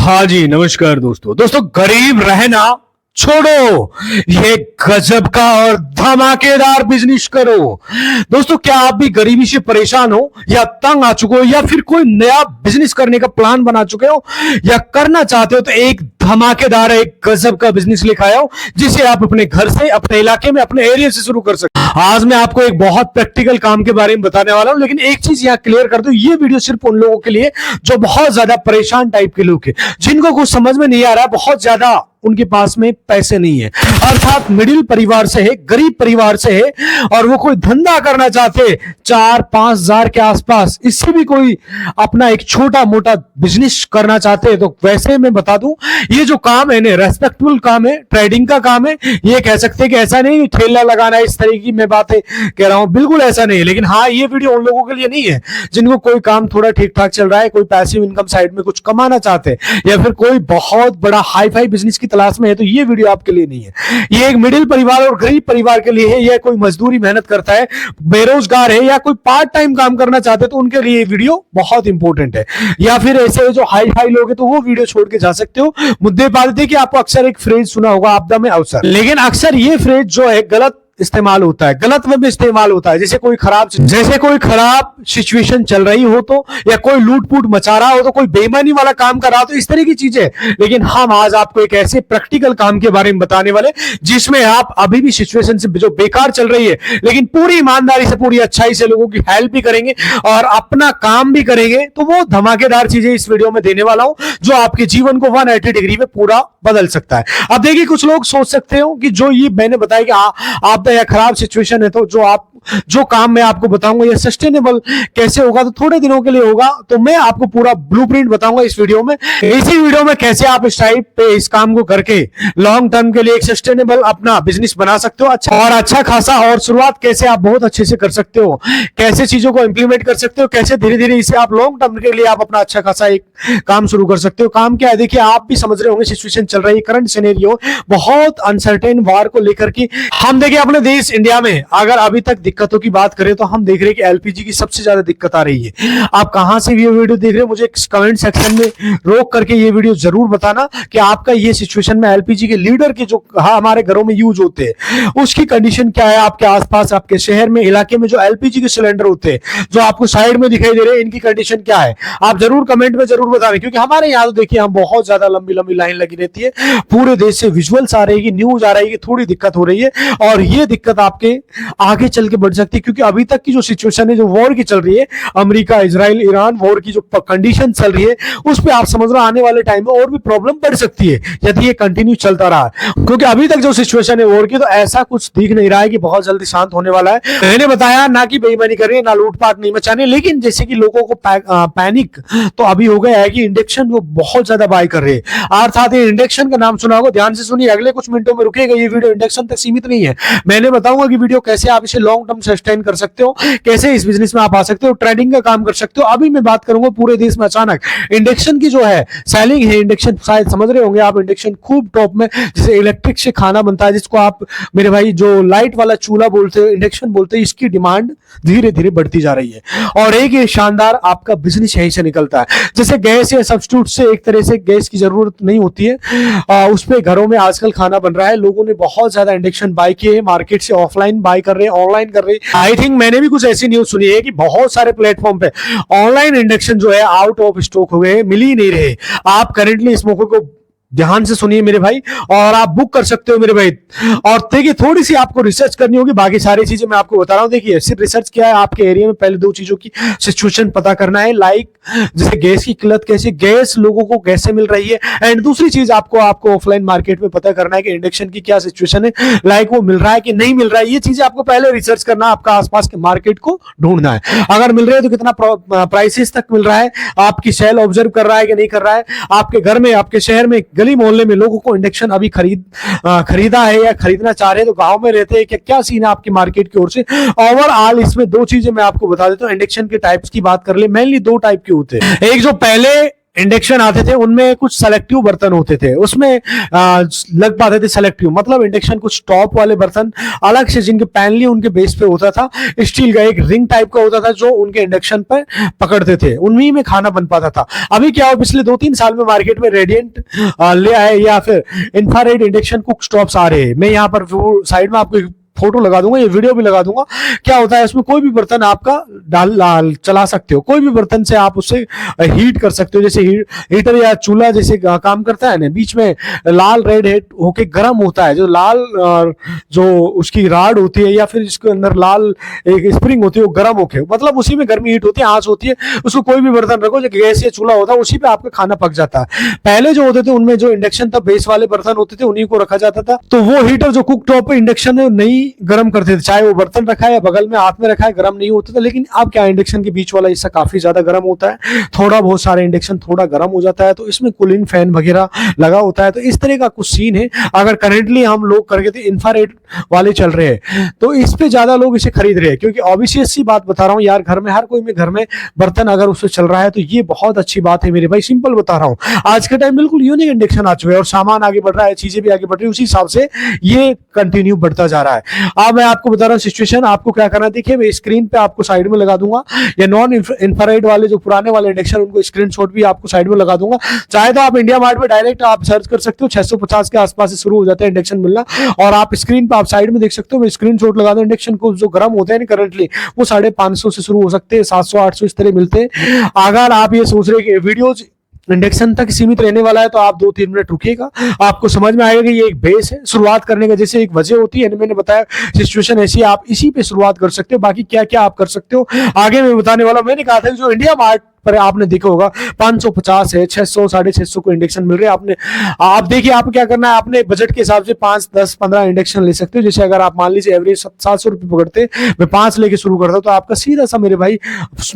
हाँ जी, नमस्कार दोस्तों गरीब रहना छोड़ो, ये गजब का और धमाकेदार बिजनेस करो। दोस्तों, क्या आप भी गरीबी से परेशान हो या तंग आ चुके हो या फिर कोई नया बिजनेस करने का प्लान बना चुके हो या करना चाहते हो, तो एक धमाकेदार एक गजब का बिजनेस लेकर आया हो जिसे आप अपने घर से, अपने इलाके में, अपने एरिया से शुरू कर सकते हो। आज मैं आपको एक बहुत प्रैक्टिकल काम के बारे में बताने वाला हूं, लेकिन एक चीज यहां क्लियर कर दूं, ये वीडियो सिर्फ उन लोगों के लिए जो बहुत ज्यादा परेशान टाइप के लोग हैं, जिनको कुछ समझ में नहीं आ रहा, बहुत ज्यादा उनके पास में पैसे नहीं है, अर्थात मिडिल परिवार से है, गरीब परिवार से है, और वो कोई धंधा करना चाहते 4-5 हजार के आसपास, इससे भी कोई अपना एक छोटा मोटा बिजनेस करना चाहते हैं। तो वैसे मैं बता दूं, ये जो काम है ना, रेस्पेक्टेबल काम है, ट्रेडिंग का काम है। ये कह सकते हैं कि ऐसा नहीं ठेला लगाना, इस तरह की मैं बातें कह रहा हूं, बिल्कुल ऐसा नहीं है। लेकिन हाँ, ये वीडियो उन लोगों के लिए नहीं है जिनको कोई काम थोड़ा ठीक ठाक चल रहा है, कोई पैसिव इनकम साइड में कुछ कमाना चाहते हैं, या फिर कोई बहुत बड़ा हाई फाई बिजनेस की तलाश में है, तो ये वीडियो आपके लिए नहीं है। ये एक मिडिल परिवार और गरीब परिवार के लिए है। यह कोई मजदूरी मेहनत करता है, बेरोजगार है, या कोई पार्ट टाइम काम करना चाहते हैं, तो उनके लिए ये वीडियो बहुत इंपॉर्टेंट है। या फिर ऐसे जो हाई फाई लोग हैं, तो वो वीडियो छोड़ के जा सकते हो। मुद्दे बात देखिए, आपको अक्सर एक फ्रेज सुना होगा, आपदा में अवसर, लेकिन अक्सर ये फ्रेज जो है गलत इस्तेमाल होता है, गलत वे में इस्तेमाल होता है। जैसे कोई खराब सिचुएशन चल रही हो तो, या कोई लूटपूट मचा रहा हो तो, कोई बेईमानी वाला काम कर रहा हो तो, इस तरह की चीजें। लेकिन हम आज आपको एक ऐसे प्रैक्टिकल काम के बारे में बताने वाले जिसमें आप अभी भी सिचुएशन से जो बेकार चल रही है, लेकिन पूरी ईमानदारी से, पूरी अच्छाई से लोगों की हेल्प भी करेंगे और अपना काम भी करेंगे। तो वो धमाकेदार चीजें इस वीडियो में देने वाला हूं जो आपके जीवन को 180 डिग्री में पूरा बदल सकता है। अब देखिए, कुछ लोग सोच सकते हो कि जो ये मैंने बताया कि आप या खराब सिचुएशन है, तो जो काम मैं आपको बताऊंगा ये सस्टेनेबल कैसे होगा, तो थोड़े दिनों के लिए होगा। तो मैं आपको पूरा ब्लूप्रिंट बताऊंगा इस वीडियो में। इसी वीडियो में कैसे आप इस टाइप पे इस काम को करके लॉन्ग टर्म के लिए एक सस्टेनेबल अपना बिजनेस बना सकते हो, अच्छा खासा, और शुरुआत कैसे आप बहुत अच्छे से कर सकते हो, कैसे चीजों को इंप्लीमेंट कर सकते हो, कैसे धीरे धीरे इसे आप लॉन्ग टर्म के लिए आप अपना अच्छा खासा एक काम शुरू कर सकते हो। काम क्या है देखिए, आप भी समझ रहे होंगे, सिचुएशन चल रही है, करंट सिनेरियो बहुत अनसर्टेन वार को लेकर के। हम देखिए अपने देश इंडिया में अगर अभी तक दिक्कतों की बात करें तो हम देख रहे हैं कि एलपीजी की सबसे ज्यादा दिक्कत आ रही है। आप कहां से ये वीडियो देख रहे हो, मुझे कमेंट सेक्शन में रोक करके ये वीडियो जरूर बताना कि आपका ये सिचुएशन में एलपीजी के लीडर के जो हमारे घरों में यूज होते हैं उसकी कंडीशन क्या है, आपके आसपास, आपके शहर में, इलाके में जो एलपीजी के सिलेंडर होते हैं जो आपको साइड में दिखाई दे रहे हैं, इनकी कंडीशन क्या है, आप जरूर कमेंट में जरूर बताना। क्योंकि हमारे यहाँ तो देखिए, हम बहुत ज्यादा लंबी लंबी लाइन लगी रहती है, पूरे देश से विजुअल्स आ रही है, न्यूज आ रही है, थोड़ी दिक्कत हो रही है, और ये दिक्कत आपके आगे चल के बढ़ सकती है। क्योंकि अभी तक की जो सिचुएशन है, जो वॉर की चल रही है, अमेरिका, इजराइल, ईरान वॉर की जो कंडीशन चल रही है, उस पर आप समझ रहे आने वाले टाइम में और भी प्रॉब्लम बढ़ सकती है यदि ये कंटिन्यू चलता रहा। क्योंकि अभी तक जो सिचुएशन है वॉर की, तो ऐसा कुछ दिख नहीं रहा है कि बहुत जल्दी शांत होने वाला है। मैंने बताया ना कि बेईमानी कर रही है, ना लूटपाट नहीं मचाने, लेकिन जैसे कि लोगों को पैनिक तो अभी हो गया है कि इंडक्शन वो बहुत ज्यादा बाय कर रहे हैं। अर्थात ये इंडक्शन का नाम सुना होगा, ध्यान से सुनिए, अगले कुछ मिनटों में रुकेगा। ये वीडियो इंडक्शन तक सीमित नहीं है, मैंने बताऊंगा कि वीडियो कैसे आप इसे लॉन्ग टर्म सस्टेन कर सकते हो, कैसे इस बिजनेस में आप आ सकते हो, ट्रेडिंग का काम कर सकते हो। अभी मैं बात करूंगा पूरे देश में अचानक इंडक्शन की जो है सेलिंग है, इंडक्शन शायद समझ रहे होंगे आप, इंडक्शन खूब टॉप में, जैसे इलेक्ट्रिक से खाना बनता है, जिसको आप मेरे भाई जो लाइट वाला चूल्हा बोलते हो, इंडक्शन बोलते हैं, इसकी डिमांड धीरे धीरे बढ़ती जा रही है। और एक ये शानदार आपका बिजनेस यहीं से निकलता है। जैसे गैस या सब्स्टिट्यूट से एक तरह से गैस की जरूरत नहीं होती है, उस पे घरों में आजकल खाना बन रहा है। लोगों ने बहुत ज्यादा इंडक्शन बाय किए, मार्केट से ऑफलाइन बाय कर रहे हैं, ऑनलाइन कर रहे हैं। आई थिंक मैंने भी कुछ ऐसी न्यूज सुनी है कि बहुत सारे प्लेटफॉर्म पे ऑनलाइन इंडक्शन जो है आउट ऑफ स्टॉक हो गए, मिल ही नहीं रहे। आप करेंटली इस मौके को ध्यान से सुनिए मेरे भाई, और आप बुक कर सकते हो मेरे भाई। और देखिए, थोड़ी सी आपको रिसर्च करनी होगी, बाकी सारी चीजें मैं आपको बता रहा हूं। देखिए, सिर्फ रिसर्च क्या है, आपके एरिया में पहले 2 चीजों की सिचुएशन पता करना है, लाइक जैसे गैस की किल्लत कैसे, गैस लोगों को कैसे मिल रही है, एंड दूसरी चीज आपको ऑफलाइन मार्केट में पता करना है कि इंडक्शन की क्या सिचुएशन है, लाइक वो मिल रहा है कि नहीं मिल रहा है। ये चीजें आपको पहले रिसर्च करना, आपका आसपास के मार्केट को ढूंढना है। अगर मिल रहे हैं तो कितना प्राइसेस तक मिल रहा है, आपकी सेल ऑब्जर्व कर रहा है कि नहीं कर रहा है, आपके घर में, आपके शहर में, गली मोहल्ले में लोगों को इंडक्शन अभी खरीदा है या खरीदना चाह रहे हैं, तो गांव में रहते हैं, क्या सीन है आपकी मार्केट की ओर से। ओवरऑल इसमें 2 चीजें मैं आपको बता देता हूं। इंडक्शन के टाइप्स की बात कर ले, मेनली 2 टाइप के होते हैं। एक जो पहले इंडक्शन आते थे उनमें कुछ सेलेक्टिव बर्तन होते थे, उसमें लग पाते थे सेलेक्टिव, मतलब इंडक्शन कुछ टॉप वाले बर्तन अलग से जिनके पैनली उनके बेस पे होता था, स्टील का एक रिंग टाइप का होता था जो उनके इंडक्शन पर पकड़ते थे, उन्हीं में खाना बन पाता था। अभी क्या हो, पिछले 2-3 साल में मार्केट में रेडियंट ले आए या फिर इंफ्रारेड इंडक्शन कुक स्टोव्स आ रहे हैं। मैं यहाँ पर साइड में आपको फोटो लगा दूंगा, ये वीडियो भी लगा दूंगा। क्या होता है इसमें, कोई भी बर्तन आपका डाल चला सकते हो, कोई भी बर्तन से आप उससे हीट कर सकते हो, जैसे हीटर या चूल्हा जैसे काम करता है ना, बीच में लाल रेड हेड होके गर्म होता है, जो लाल जो उसकी राड होती है या फिर जिसके अंदर लाल एक स्प्रिंग होती है वो गर्म होके, मतलब उसी में गर्मी हीट होती है, आंच होती है, उसको कोई भी बर्तन रखो जो गैस या चूल्हा होता है उसी पे आपका खाना पक जाता है। पहले जो होते थे उनमें जो इंडक्शन था बेस वाले बर्तन होते थे उन्हीं को रखा जाता था, तो वो हीटर जो कुक टॉप इंडक्शन है नहीं गर्म करते थे, चाहे वो बर्तन रखा है या बगल में हाथ में रखा है गर्म नहीं होता था। लेकिन अब क्या, इंडक्शन के बीच वाला हिस्सा काफी ज्यादा गर्म होता है, थोड़ा बहुत सारे इंडक्शन थोड़ा गर्म हो जाता है, तो इसमें कूलिंग फैन वगैरह लगा होता है। तो इस तरह का कुछ सीन है। अगर करेंटली हम लोग करके थे इंफ्रारेड वाले चल रहे हैं तो इस पे ज्यादा लोग इसे खरीद रहे हैं, क्योंकि ऑब्वियस सी बात बता रहा हूँ यार, घर में हर कोई में घर में बर्तन अगर उससे चल रहा है तो ये बहुत अच्छी बात है मेरे भाई, सिंपल बता रहा हूँ। आज के टाइम बिल्कुल यूनिक इंडक्शन आ चुके हैं और सामान आगे बढ़ रहा है, चीजें भी आगे बढ़ रही है, उसी हिसाब से ये कंटिन्यू बढ़ता जा रहा है। अब मैं आपको बता रहा हूँ सिचुएशन, आपको क्या करना है, देखिए मैं स्क्रीन पे आपको साइड में लगा दूंगा, या नॉन इंफ्रारेड वाले जो पुराने वाले इंडक्शन उनको स्क्रीनशॉट भी आपको साइड में लगा दूंगा। चाहे तो आप इंडिया मार्ट में डायरेक्ट आप सर्च कर सकते हो, 650 के आसपास से शुरू हो जाता है इंडक्शन मिलना, और आप स्क्रीन पे आप साइड में देख सकते हो, मैं स्क्रीनशॉट लगा दूं। इंडक्शन को जो गर्म होते हैं करंटली वो 550 से शुरू हो सकते हैं, 700-800 इस तरह मिलते हैं। अगर आप ये सोच रहे कि वीडियोज इंडक्शन तक सीमित रहने वाला है तो आप 2-3 मिनट रुकिएगा, आपको समझ में आएगा कि ये एक बेस है। शुरुआत करने का जैसे एक वजह होती है, मैंने बताया सिचुएशन ऐसी, आप इसी पे शुरुआत कर सकते हो, बाकी क्या क्या आप कर सकते हो आगे मैं बताने वाला। मैंने कहा था कि जो इंडिया मार्ट पर आपने देखा होगा 550 है, 600 650 को इंडक्शन मिल रहे हैं। आपने आप देखिए आप क्या करना है, अपने बजट के हिसाब से 5 10 15 इंडक्शन ले सकते हो। जैसे अगर आप मान लीजिए एवरेज 700 रुपए पकड़ते, मैं 5 लेके शुरू करता हूं तो आपका सीधा सा मेरे भाई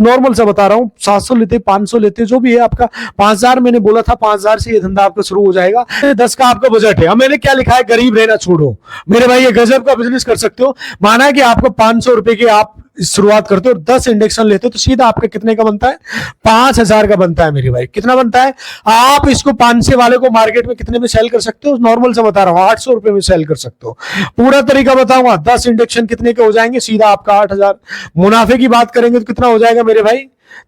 नॉर्मल सा बता रहा हूं, 700 लेते 500 लेते जो भी है आपका 5000, मैंने बोला था 5000 से ये धंधा आपका शुरू हो जाएगा। 10 का आपका बजट है। अब मैंने क्या लिखा है, गरीब रहना छोड़ो मेरे भाई, ये गजब का बिजनेस कर सकते हो। माना है कि आपको 500 रुपए के आप शुरुआत करते हो और 10 इंडक्शन लेते हो तो सीधा आपका कितने का बनता है, 5000 का बनता है मेरे भाई। कितना बनता है, आप इसको 500 वाले को मार्केट में कितने में सेल कर सकते हो, नॉर्मल से बता रहा हूं 800 रुपए में सेल कर सकते हो। पूरा तरीका बताऊंगा, 10 इंडक्शन कितने के हो जाएंगे, सीधा आपका 8000। मुनाफे की बात करेंगे तो कितना हो जाएगा मेरे भाई,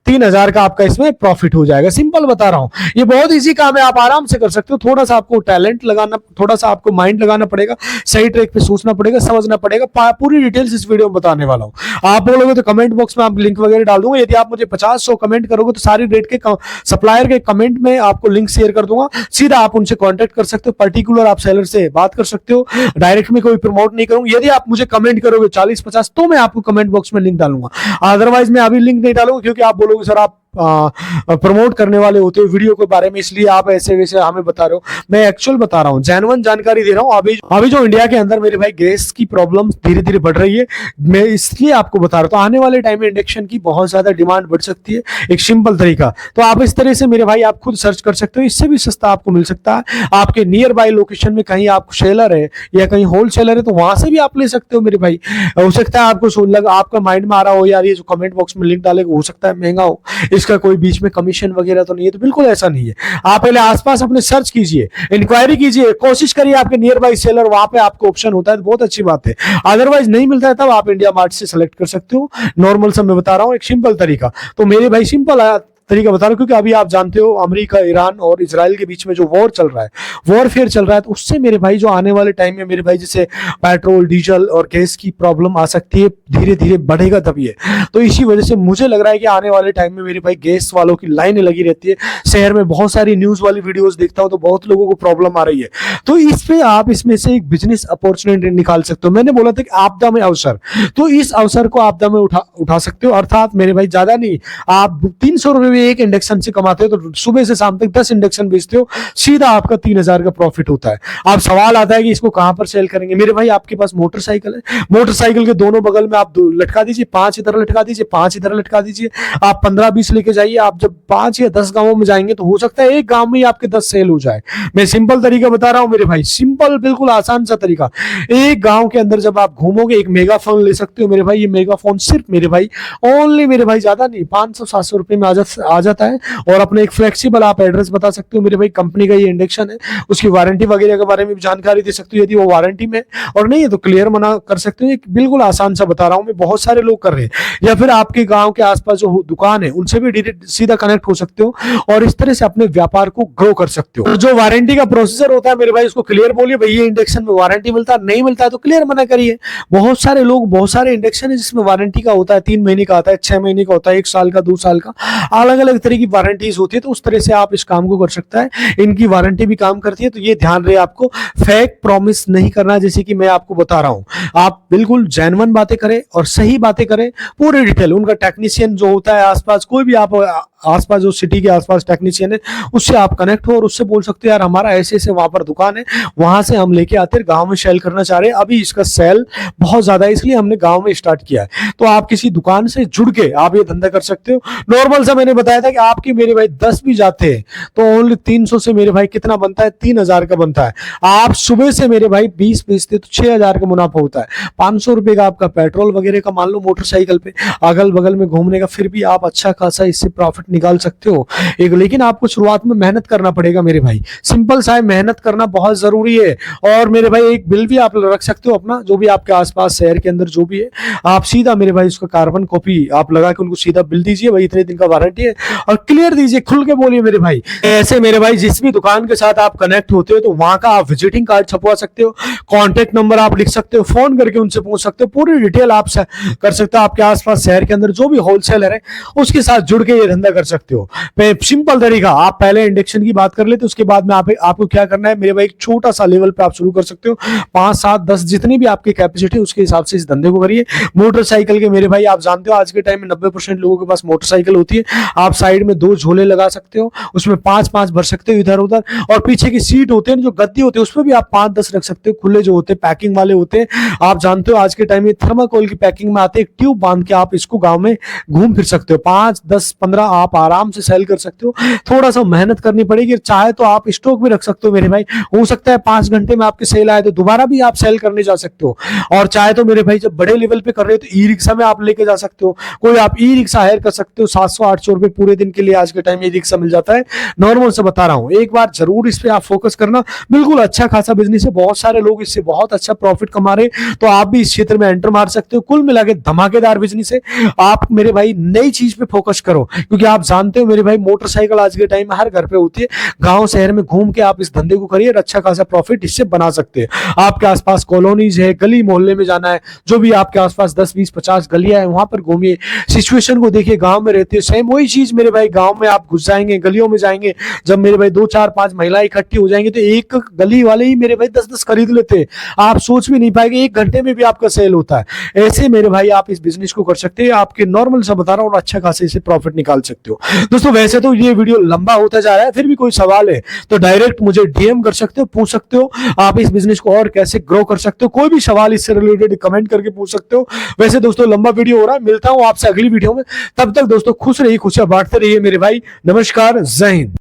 3000 का आपका इसमें प्रॉफिट हो जाएगा। सिंपल बता रहा हूं, ये बहुत इजी काम है, आप आराम से कर सकते हो। थोड़ा सा आपको टैलेंट लगाना, थोड़ा सा आपको माइंड लगाना पड़ेगा, सही ट्रैक पे सोचना पड़ेगा, समझना पड़ेगा। पूरी डिटेल्स इस वीडियो में बताने वाला हूं। आप बोलोगे तो कमेंट बॉक्स में आप लिंक वगैरह डाल दूंगा। यदि आप मुझे 50-100 कमेंट करोगे तो सारी रेट के सप्लायर के कमेंट में आपको लिंक शेयर कर दूंगा, सीधा आप उनसे कॉन्टेक्ट कर सकते हो। पर्टिकुलर आप सेलर से बात कर सकते हो, डायरेक्ट में कोई प्रमोट नहीं करूंगा। यदि आप मुझे कमेंट करोगे 40-50 तो मैं आपको कमेंट बॉक्स में लिंक डालूंगा, अदरवाइज मैं अभी लिंक नहीं डालूंगा, क्योंकि आप बोलोगे सर आप प्रमोट करने वाले होते हो वीडियो के बारे में, इसलिए आप ऐसे वैसे हमें बता रहे हो। मैं एक्चुअल बता रहा हूं, जेन्युइन जानकारी दे रहा हूं। अभी जो इंडिया के अंदर मेरे भाई गैस की प्रॉब्लम धीरे धीरे बढ़ रही है, मैं इसलिए आपको बता रहा हूं। तो आने वाले टाइम में इंडक्शन की बहुत ज्यादा डिमांड बढ़ सकती है। एक सिंपल तरीका, तो आप इस तरह से मेरे भाई आप खुद सर्च कर सकते हो, इससे भी सस्ता आपको मिल सकता है। आपके नियर बाय लोकेशन में कहीं आपको सेलर है या कहीं होलसेलर है तो वहां से भी आप ले सकते हो मेरे भाई। हो सकता है आपको आपका माइंड में आ रहा हो यार ये जो कमेंट बॉक्स में लिंक डालेगा हो सकता है महंगा हो, इसका कोई बीच में कमीशन वगैरह तो नहीं है, तो बिल्कुल ऐसा नहीं है। आप पहले आसपास अपने सर्च कीजिए, इंक्वायरी कीजिए, कोशिश करिए आपके नियर बाई सेलर वहां पे आपको ऑप्शन होता है तो बहुत अच्छी बात है। अदरवाइज नहीं मिलता है तब आप इंडिया मार्ट से सेलेक्ट कर सकते हो। नॉर्मल सा मैं बता रहा हूं, एक सिंपल तरीका। तो मेरे भाई सिंपल तरीका बता रहा हूं, क्योंकि अभी आप जानते हो अमेरिका, ईरान और इजराइल के बीच में जो वॉर चल रहा है, वॉरफेयर चल रहा है, तो उससे मेरे भाई जो आने वाले टाइम में मेरे भाई जैसे पेट्रोल डीजल और गैस की प्रॉब्लम आ सकती है, धीरे धीरे बढ़ेगा तभी है। तो इसी वजह से मुझे लग रहा है कि आने वाले टाइम में मेरे भाई गैस वालों की लाइनें लगी रहती है। शहर में बहुत सारी न्यूज वाली वीडियोस देखता हूं तो बहुत लोगों को प्रॉब्लम आ रही है। तो इस पे आप इसमें से एक बिजनेस अपॉर्चुनिटी निकाल सकते हो। मैंने बोला था कि आपदा में अवसर, तो इस अवसर को आपदा में उठा सकते हो। अर्थात मेरे भाई ज्यादा नहीं, आप 300 रुपए में एक इंडक्शन से कमाते हो तो सुबह से शाम तक 10 इंडक्शन बेचते हो, सीधा आपका 3000 का प्रॉफिट होता है। अब सवाल आता है कि इसको कहां पर सेल करेंगे। मेरे भाई आपके पास मोटरसाइकिल है, मोटरसाइकिल के दोनों बगल में आप लटका दीजिए, 5 इधर लटका दीजिए, 5 इधर लटका दीजिए। आप 15-20 लेके जाइए। आप जब 5 या 10 गांवों में जाएंगे तो हो सकता है एक गांव में ही आपके 10 सेल हो जाए। मैं सिंपल तरीका बता रहा हूं मेरे भाई, सिंपल बिल्कुल आसान सा तरीका। एक गांव के अंदर जब आप घूमोगे एक मेगाफोन ले सकते हो मेरे भाई। ये मेगाफोन सिर्फ मेरे भाई ओनली मेरे भाई ज्यादा नहीं, 500-700 रुपए में आ जाता है और अपने एक फ्लेक्सिबल आप एड्रेस बता सकते हो मेरे भाई, कंपनी का ये इंडक्शन है, उसकी वारंटी वगैरह के बारे में भी जानकारी दे सकते हो यदि वो वारंटी में और नहीं है तो क्लियर मना कर सकते हो। ये बिल्कुल आसान सा बता रहा हूँ मैं, बहुत सारे लोग कर रहे हैं। या फिर आपके गांव के आसपास जो दुकान है उनसे भी डायरेक्ट सीधा कनेक्ट हो सकते हो और इस तरह से अपने व्यापार को ग्रो कर सकते हो। जो वारंटी का प्रोसीजर होता है मेरे भाई, उसको क्लियर बोलिए भाई ये इंडक्शन में वारंटी मिलता है, नहीं मिलता है तो क्लियर मना करिए। बहुत सारे लोग, बहुत सारे इंडक्शन है जिसमें वारंटी का होता है, 3 महीने का आता है, 6 महीने का होता है, 1 साल का, 2 साल का, अलग अलग तरह की वारंटीज होती है। तो उस तरह से आप इस काम को कर सकता है, इनकी वारंटी भी काम करती है। तो ये ध्यान रहे आपको फेक प्रॉमिस नहीं करना, जैसे कि मैं आपको बता रहा हूं। आप बिल्कुल जेन्युइन बातें करें और सही बातें करें, पूरे डिटेल। उनका टेक्नीशियन जो होता है आसपास, कोई भी आप आसपास जो सिटी के आसपास टेक्नीशियन है उससे आप कनेक्ट हो और उससे बोल सकते हो यार हमारा ऐसे ऐसे वहां पर दुकान है, वहां से हम लेके आते हैं, गांव में सेल करना चाह रहे हैं, अभी इसका सेल बहुत ज्यादा है इसलिए हमने गांव में स्टार्ट किया है। तो आप किसी दुकान से जुड़ के आप ये धंधा कर सकते हो। नॉर्मल सा मैंने बताया था कि आपके मेरे भाई 10 भी जाते हैं तो ओनली 300 से मेरे भाई कितना बनता है, 3000 का बनता है। आप सुबह से मेरे भाई 20 बेचते तो 6000 का मुनाफा होता है। 500 रुपए का आपका पेट्रोल वगैरह का मान लो मोटरसाइकिल पे अगल बगल में घूमने का, फिर भी आप अच्छा खासा इससे प्रॉफिट निकाल सकते हो एक। लेकिन आपको शुरुआत में मेहनत करना पड़ेगा मेरे भाई, सिंपल सा है, मेहनत करना बहुत जरूरी है। और मेरे भाई एक बिल भी आप रख सकते हो अपना, जो भी आपके आसपास शहर के अंदर जो भी है, आप सीधा मेरे भाई उसका कार्बन कॉपी आप लगा के उनको सीधा बिल दीजिए, भाई इतने दिन का वारंटी है, और क्लियर दीजिए, खुल के बोलिए मेरे भाई। ऐसे मेरे भाई जिस भी दुकान के साथ आप कनेक्ट होते हो तो वहां का आप विजिटिंग कार्ड छपवा सकते हो, कॉन्टेक्ट नंबर आप लिख सकते हो, फोन करके उनसे पूछ सकते हो, पूरी डिटेल आप कर सकते हो। आपके आसपास शहर के अंदर जो भी होलसेलर है उसके साथ जुड़ के ये धंधा कर सकते हो। सिंपल तरीका, आप पहले इंडक्शन की बात कर लेते, उसके बाद में आपको क्या करना है मेरे भाई, एक छोटा सा लेवल पे आप शुरू कर सकते हो, 5, 7, 10 जितनी भी आपकी कैपेसिटी उसके हिसाब से इस धंधे को करिए। मोटरसाइकिल के मेरे भाई आप जानते हो आज के टाइम में 90% लोगों के पास मोटरसाइकिल होती है। आप साइड में 2 झोले लगा सकते हो, उसमें 5-5 भर सकते हो इधर उधर, और पीछे की सीट होते हैं जो गद्दी होते हैं उसमें भी आप 5-10 रख सकते हो, खुले जो होते हैं पैकिंग वाले होते हैं। आप जानते हो आज के टाइम में थर्माकोल की पैकिंग में आते हैं, एक ट्यूब बांध के आप इसको गांव में घूम फिर सकते हो, 5, 10, 15 आप आराम से सेल कर सकते हो। थोड़ा सा मेहनत करनी पड़ेगी, चाहे तो आप स्टॉक भी रख सकते हो मेरे भाई, हो सकता है 5 घंटे में आपके सेल आए तो दोबारा भी आप सेल करने जा सकते हो। और चाहे तो मेरे भाई जब बड़े लेवल पे कर रहे हो तो ई रिक्शा में आप लेके जा सकते हो, कोई आप ई रिक्शा हायर कर सकते हो, 700-800 रुपए पूरे दिन के लिए आज के टाइम ई रिक्शा मिल जाता है। नॉर्मल से बता रहा हूँ, एक बार जरूर इस पे आप फोकस करना, बिल्कुल अच्छा खासा बिजनेस है, बहुत सारे लोग इससे बहुत अच्छा प्रॉफिट कमा रहे, तो आप भी इस क्षेत्र में एंटर मार सकते हो। कुल मिला के धमाकेदार बिजनेस है। आप मेरे भाई नई चीज पे फोकस करो, क्योंकि आप जानते हो मेरे भाई मोटरसाइकिल आज के टाइम में हर घर पे होती है। गांव शहर में घूम के आप इस धंधे को करिए, अच्छा खासा प्रॉफिट इससे बना सकते हैं। आपके आसपास कॉलोनीज है, गली मोहल्ले में जाना है, जो भी आपके आसपास 10, 20, 50 गलियां हैं वहां पर घूमिए, सिचुएशन को देखिए। गांव में रहते हैं सेम वही चीज मेरे भाई, गांव में आप घुस जाएंगे, गलियों में जाएंगे, जब मेरे भाई 2, 4, 5 महिलाएं इकट्ठी हो जाएंगी तो एक गली वाले ही मेरे भाई 10-10 खरीद लेते हैं। आप सोच भी नहीं पाएंगे, 1 घंटे में भी आपका सेल होता है। ऐसे मेरे भाई आप इस बिजनेस को कर सकते हैं, आपके नॉर्मल सा बता रहा हूँ, अच्छा खासा इसे प्रॉफिट निकाल सकते हो। दोस्तों वैसे तो ये वीडियो लंबा होता जा रहा है, फिर भी कोई सवाल है तो डायरेक्ट मुझे डीएम कर सकते हो, पूछ सकते हो आप इस बिजनेस को और कैसे ग्रो कर सकते हो। कोई भी सवाल इससे रिलेटेड कमेंट करके पूछ सकते हो। वैसे दोस्तों लंबा वीडियो हो रहा है, मिलता हूं आपसे अगली वीडियो में, तब तक दोस्तों खुश रहिए, खुशियां बांटते रहिए मेरे भाई। नमस्कार, जय हिंद।